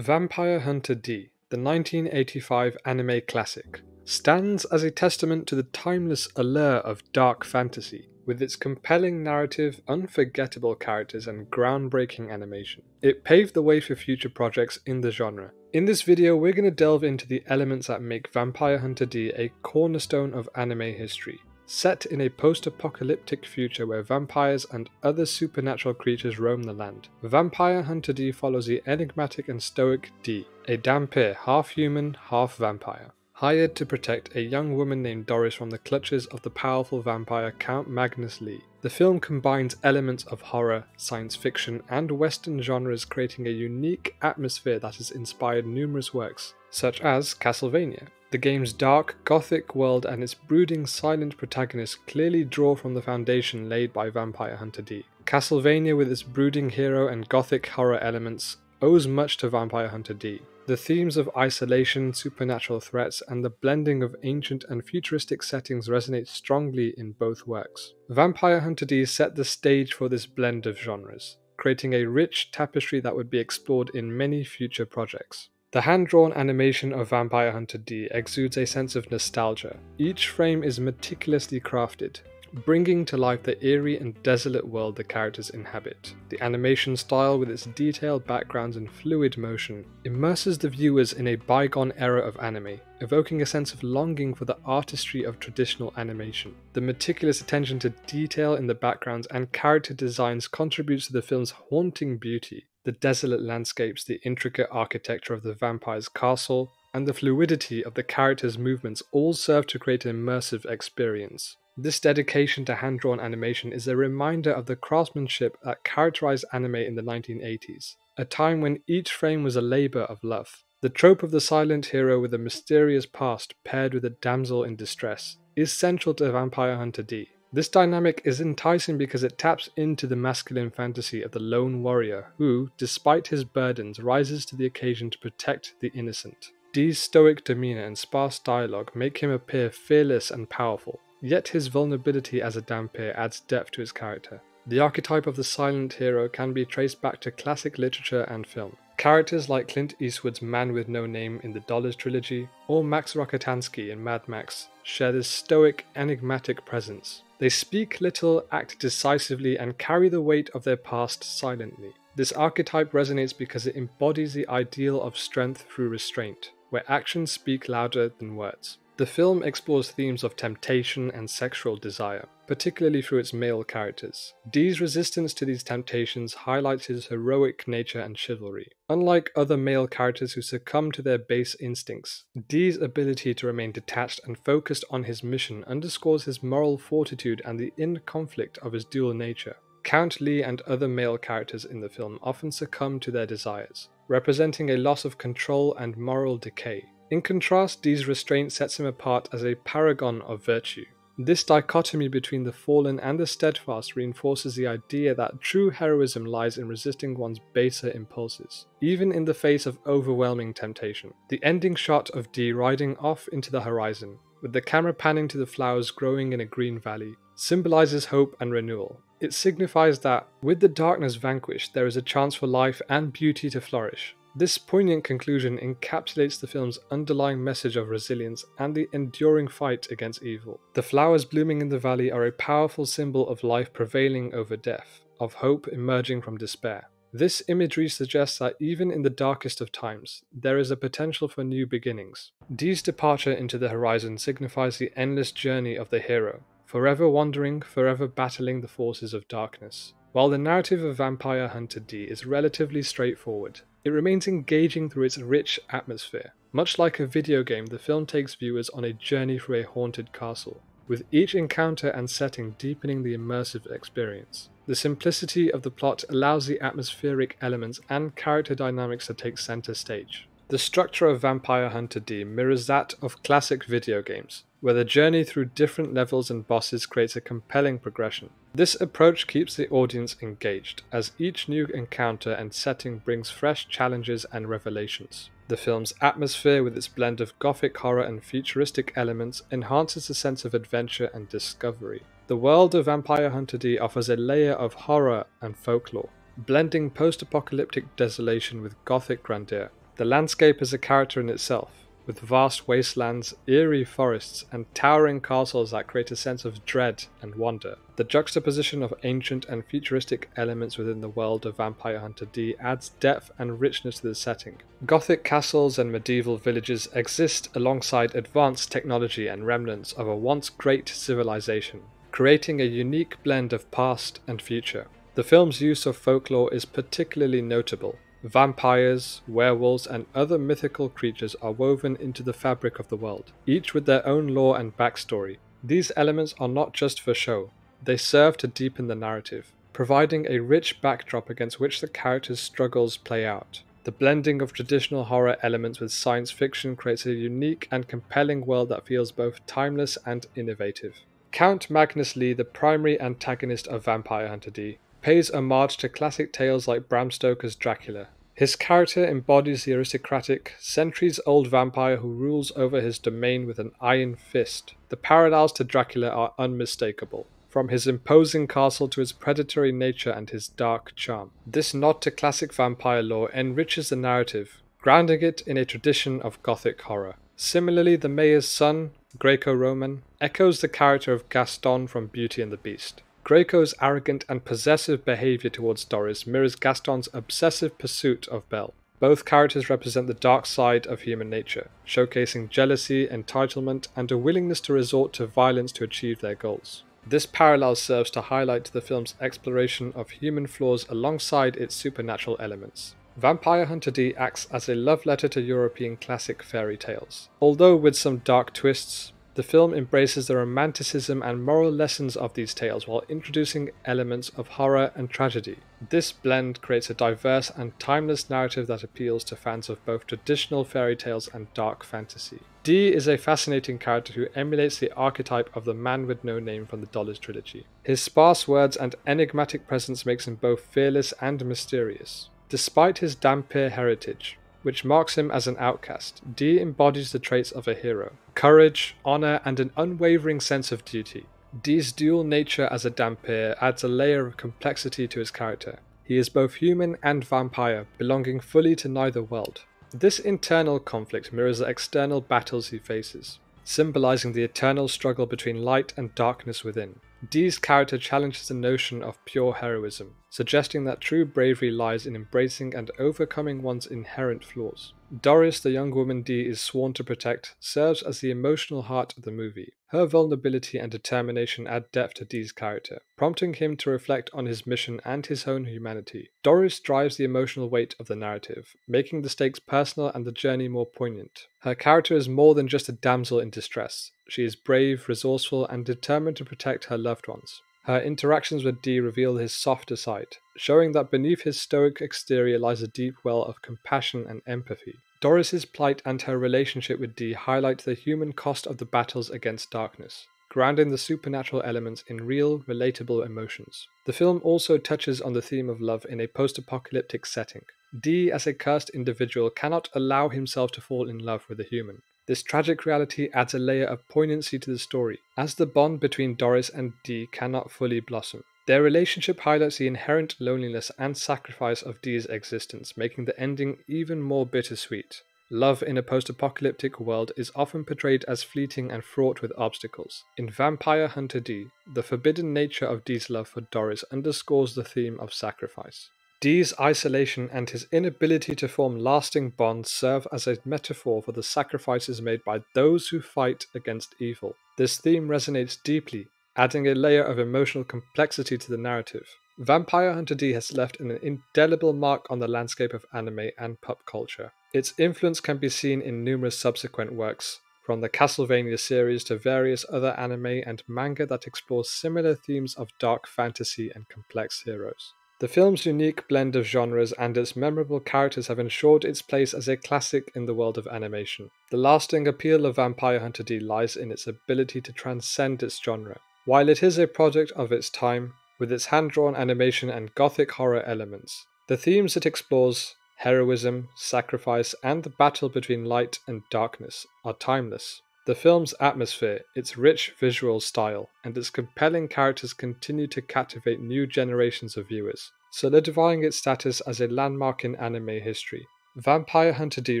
Vampire Hunter D, the 1985 anime classic, stands as a testament to the timeless allure of dark fantasy, with its compelling narrative, unforgettable characters, and groundbreaking animation. It paved the way for future projects in the genre. In this video, we're going to delve into the elements that make Vampire Hunter D a cornerstone of anime history. Set in a post-apocalyptic future where vampires and other supernatural creatures roam the land, Vampire Hunter D follows the enigmatic and stoic D, a dhampir half-human, half-vampire, hired to protect a young woman named Doris from the clutches of the powerful vampire Count Magnus Lee. The film combines elements of horror, science fiction, and Western genres, creating a unique atmosphere that has inspired numerous works, such as Castlevania. The game's dark, gothic world and its brooding, silent protagonist clearly draw from the foundation laid by Vampire Hunter D. Castlevania, with its brooding hero and gothic horror elements, owes much to Vampire Hunter D. The themes of isolation, supernatural threats, and the blending of ancient and futuristic settings resonate strongly in both works. Vampire Hunter D set the stage for this blend of genres, creating a rich tapestry that would be explored in many future projects. The hand-drawn animation of Vampire Hunter D exudes a sense of nostalgia. Each frame is meticulously crafted, bringing to life the eerie and desolate world the characters inhabit. The animation style, with its detailed backgrounds and fluid motion, immerses the viewers in a bygone era of anime, evoking a sense of longing for the artistry of traditional animation. The meticulous attention to detail in the backgrounds and character designs contributes to the film's haunting beauty. The desolate landscapes, the intricate architecture of the vampire's castle, and the fluidity of the characters' movements all serve to create an immersive experience. This dedication to hand-drawn animation is a reminder of the craftsmanship that characterized anime in the 1980s, a time when each frame was a labor of love. The trope of the silent hero with a mysterious past paired with a damsel in distress is central to Vampire Hunter D. This dynamic is enticing because it taps into the masculine fantasy of the lone warrior who, despite his burdens, rises to the occasion to protect the innocent. D's stoic demeanor and sparse dialogue make him appear fearless and powerful, yet his vulnerability as a dhampir adds depth to his character. The archetype of the silent hero can be traced back to classic literature and film. Characters like Clint Eastwood's Man with No Name in the Dollars trilogy, or Max Rokitansky in Mad Max, share this stoic, enigmatic presence. They speak little, act decisively, and carry the weight of their past silently. This archetype resonates because it embodies the ideal of strength through restraint, where actions speak louder than words. The film explores themes of temptation and sexual desire, particularly through its male characters. D's resistance to these temptations highlights his heroic nature and chivalry. Unlike other male characters who succumb to their base instincts, D's ability to remain detached and focused on his mission underscores his moral fortitude and the inner conflict of his dual nature. Count Lee and other male characters in the film often succumb to their desires, representing a loss of control and moral decay. In contrast, D's restraint sets him apart as a paragon of virtue. This dichotomy between the fallen and the steadfast reinforces the idea that true heroism lies in resisting one's baser impulses, even in the face of overwhelming temptation. The ending shot of D riding off into the horizon, with the camera panning to the flowers growing in a green valley, symbolizes hope and renewal. It signifies that, with the darkness vanquished, there is a chance for life and beauty to flourish. This poignant conclusion encapsulates the film's underlying message of resilience and the enduring fight against evil. The flowers blooming in the valley are a powerful symbol of life prevailing over death, of hope emerging from despair. This imagery suggests that even in the darkest of times, there is a potential for new beginnings. D's departure into the horizon signifies the endless journey of the hero, forever wandering, forever battling the forces of darkness. While the narrative of Vampire Hunter D is relatively straightforward, it remains engaging through its rich atmosphere. Much like a video game, the film takes viewers on a journey through a haunted castle, with each encounter and setting deepening the immersive experience. The simplicity of the plot allows the atmospheric elements and character dynamics to take center stage. The structure of Vampire Hunter D mirrors that of classic video games, where the journey through different levels and bosses creates a compelling progression. This approach keeps the audience engaged, as each new encounter and setting brings fresh challenges and revelations. The film's atmosphere, with its blend of gothic horror and futuristic elements, enhances the sense of adventure and discovery. The world of Vampire Hunter D offers a layer of horror and folklore, blending post-apocalyptic desolation with gothic grandeur. The landscape is a character in itself, with vast wastelands, eerie forests, and towering castles that create a sense of dread and wonder. The juxtaposition of ancient and futuristic elements within the world of Vampire Hunter D adds depth and richness to the setting. Gothic castles and medieval villages exist alongside advanced technology and remnants of a once great civilization, creating a unique blend of past and future. The film's use of folklore is particularly notable. Vampires, werewolves, and other mythical creatures are woven into the fabric of the world, each with their own lore and backstory. These elements are not just for show, they serve to deepen the narrative, providing a rich backdrop against which the characters' struggles play out. The blending of traditional horror elements with science fiction creates a unique and compelling world that feels both timeless and innovative. Count Magnus Lee, the primary antagonist of Vampire Hunter D, pays homage to classic tales like Bram Stoker's Dracula. His character embodies the aristocratic, centuries-old vampire who rules over his domain with an iron fist. The parallels to Dracula are unmistakable, from his imposing castle to his predatory nature and his dark charm. This nod to classic vampire lore enriches the narrative, grounding it in a tradition of Gothic horror. Similarly, the mayor's son, Greco-Roman, echoes the character of Gaston from Beauty and the Beast. Greco's arrogant and possessive behaviour towards Doris mirrors Gaston's obsessive pursuit of Belle. Both characters represent the dark side of human nature, showcasing jealousy, entitlement, and a willingness to resort to violence to achieve their goals. This parallel serves to highlight the film's exploration of human flaws alongside its supernatural elements. Vampire Hunter D acts as a love letter to European classic fairy tales. Although with some dark twists, the film embraces the romanticism and moral lessons of these tales while introducing elements of horror and tragedy. This blend creates a diverse and timeless narrative that appeals to fans of both traditional fairy tales and dark fantasy. D is a fascinating character who emulates the archetype of the man with no name from the Dollars trilogy. His sparse words and enigmatic presence makes him both fearless and mysterious. Despite his Dhampir heritage, which marks him as an outcast, D embodies the traits of a hero: courage, honor, and an unwavering sense of duty. D's dual nature as a Dhampir adds a layer of complexity to his character. He is both human and vampire, belonging fully to neither world. This internal conflict mirrors the external battles he faces, symbolizing the eternal struggle between light and darkness within. Dee's character challenges the notion of pure heroism, suggesting that true bravery lies in embracing and overcoming one's inherent flaws. Doris, the young woman Dee is sworn to protect, serves as the emotional heart of the movie. Her vulnerability and determination add depth to Dee's character, prompting him to reflect on his mission and his own humanity. Doris drives the emotional weight of the narrative, making the stakes personal and the journey more poignant. Her character is more than just a damsel in distress. She is brave, resourceful, and determined to protect her loved ones. Her interactions with Dee reveal his softer side, showing that beneath his stoic exterior lies a deep well of compassion and empathy. Doris's plight and her relationship with Dee highlight the human cost of the battles against darkness, grounding the supernatural elements in real, relatable emotions. The film also touches on the theme of love in a post-apocalyptic setting. Dee, as a cursed individual, cannot allow himself to fall in love with a human. This tragic reality adds a layer of poignancy to the story, as the bond between Doris and Dee cannot fully blossom. Their relationship highlights the inherent loneliness and sacrifice of Dee's existence, making the ending even more bittersweet. Love in a post-apocalyptic world is often portrayed as fleeting and fraught with obstacles. In Vampire Hunter D, the forbidden nature of Dee's love for Doris underscores the theme of sacrifice. Dee's isolation and his inability to form lasting bonds serve as a metaphor for the sacrifices made by those who fight against evil. This theme resonates deeply, adding a layer of emotional complexity to the narrative. Vampire Hunter D has left an indelible mark on the landscape of anime and pop culture. Its influence can be seen in numerous subsequent works, from the Castlevania series to various other anime and manga that explore similar themes of dark fantasy and complex heroes. The film's unique blend of genres and its memorable characters have ensured its place as a classic in the world of animation. The lasting appeal of Vampire Hunter D lies in its ability to transcend its genre. While it is a product of its time, with its hand-drawn animation and gothic horror elements, the themes it explores, heroism, sacrifice, and the battle between light and darkness, are timeless. The film's atmosphere, its rich visual style, and its compelling characters continue to captivate new generations of viewers, solidifying its status as a landmark in anime history. Vampire Hunter D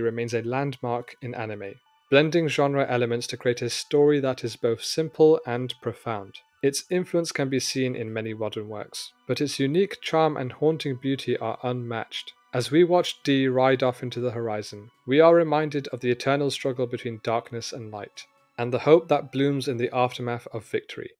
remains a landmark in anime, blending genre elements to create a story that is both simple and profound. Its influence can be seen in many modern works, but its unique charm and haunting beauty are unmatched. As we watch D ride off into the horizon, we are reminded of the eternal struggle between darkness and light, and the hope that blooms in the aftermath of victory.